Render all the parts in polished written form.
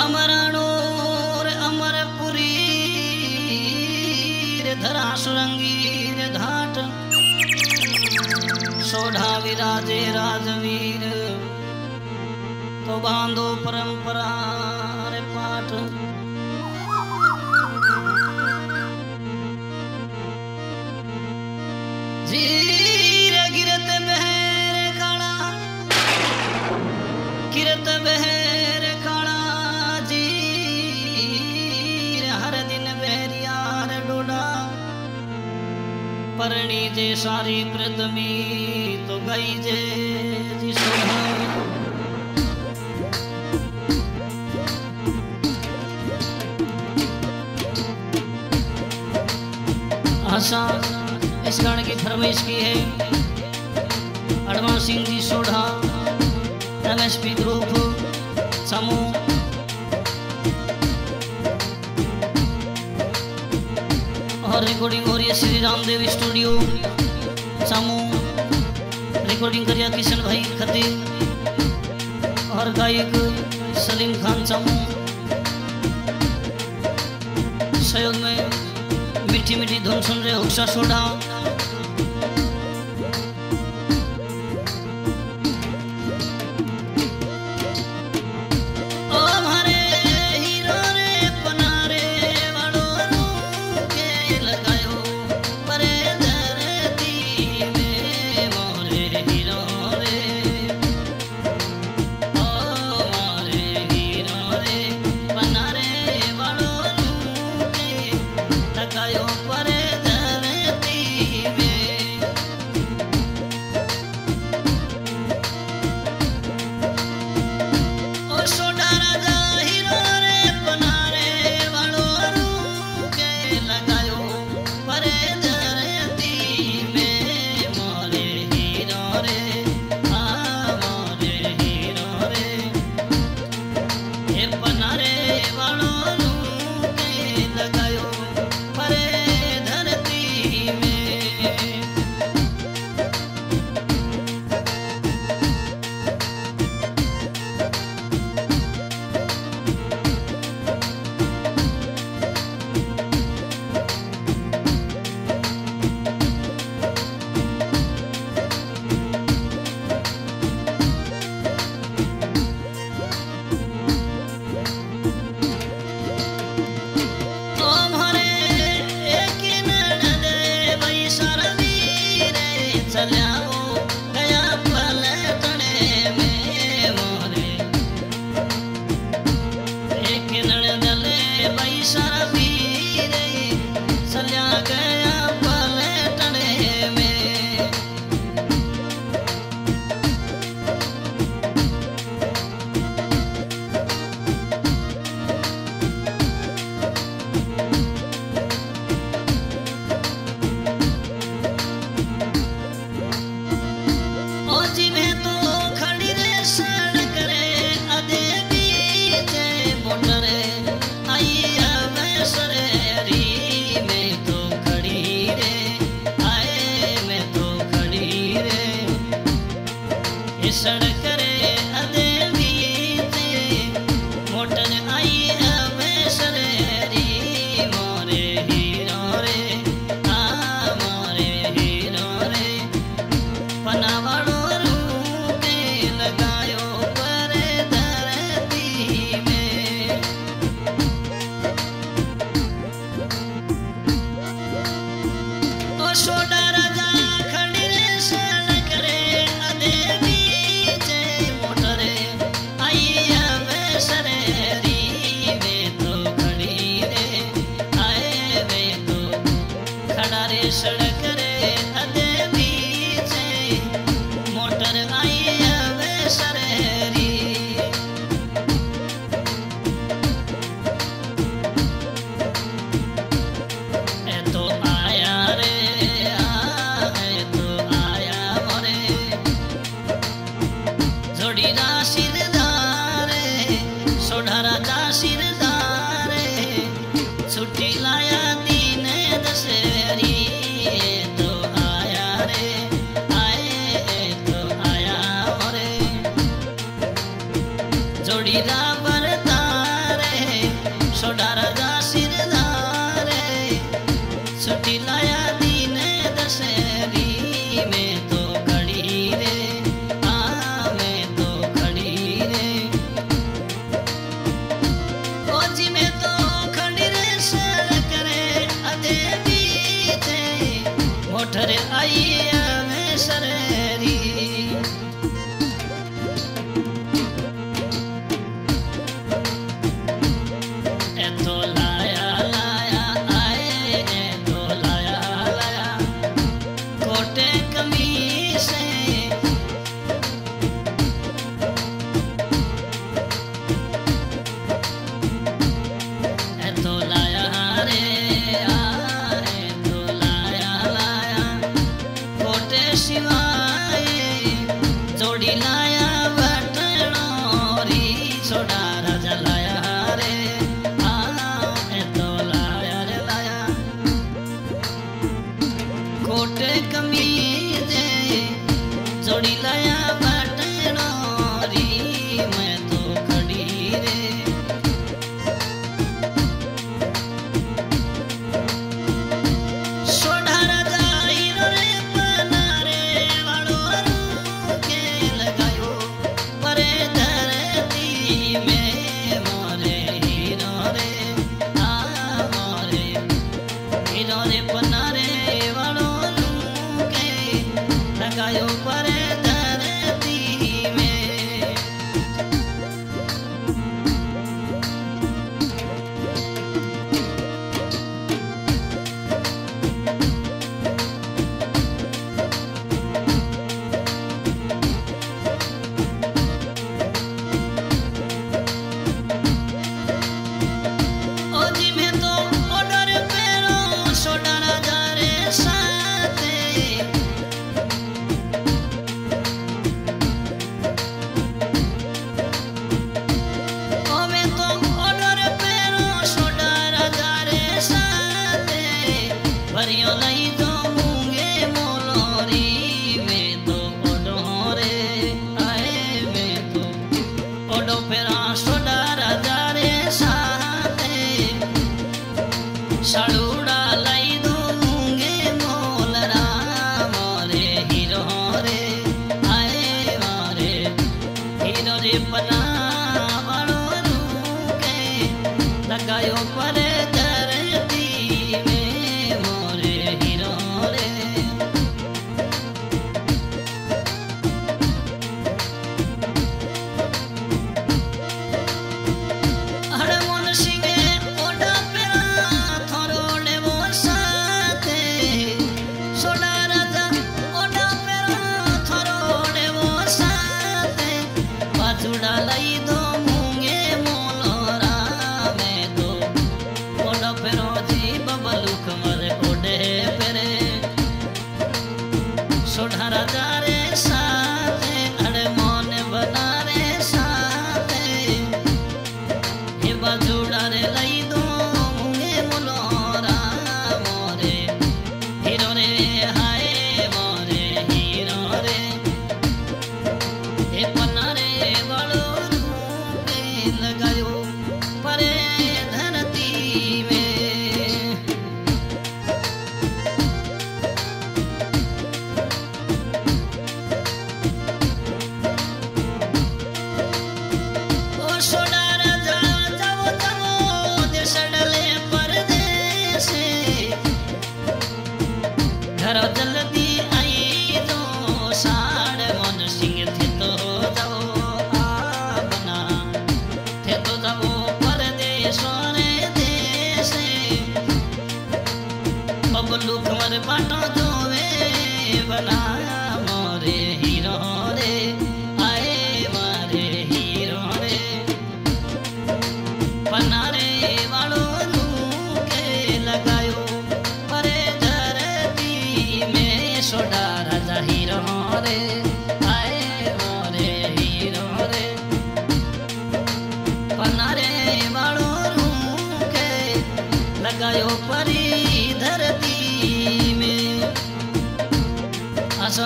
अमराणो रे अमरपुरी रे धरा सुरंगी रे घाट सोढ़ा विराजे राजवीर तो बांधो परंपरा रे पाठ जीर गिरत बहर काला गिरत बहर काला जीर हर दिन बहरियार डोडा परणी जे सारी प्रथमी तो गई जे जी सोहा आशा इस गाने की फरमाइश की है अडवान सिंह जी सोढ़ा एमएसपी ग्रुप समूह और रिकॉर्डिंग हो रही है श्री रामदेव स्टूडियो समूह रिकॉर्डिंग करिया किशन भाई खतीब और गायक सलीम खान समूह सहयोग में मीठी मीठी धुन सुन रहे हुक्सा सोढ़ा आई में सरेरी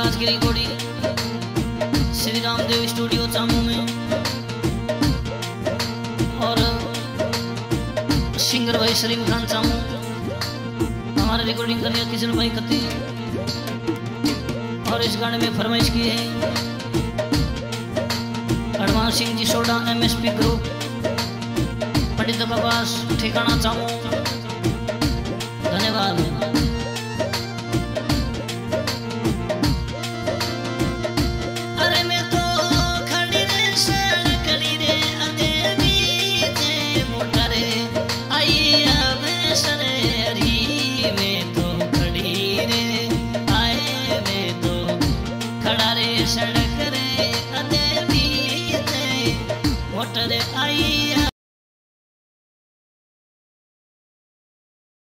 आज की रिकॉर्डिंग श्री रामदेव स्टूडियो चामू में और सिंगर भाई सलीम खान चामू। हमारे रिकॉर्डिंग करने किशन भाई कत्ती और इस गाने में फरमाइश की है Hanuman Singh ji soda MSP group पंडित बाबास ठिकाना चामू।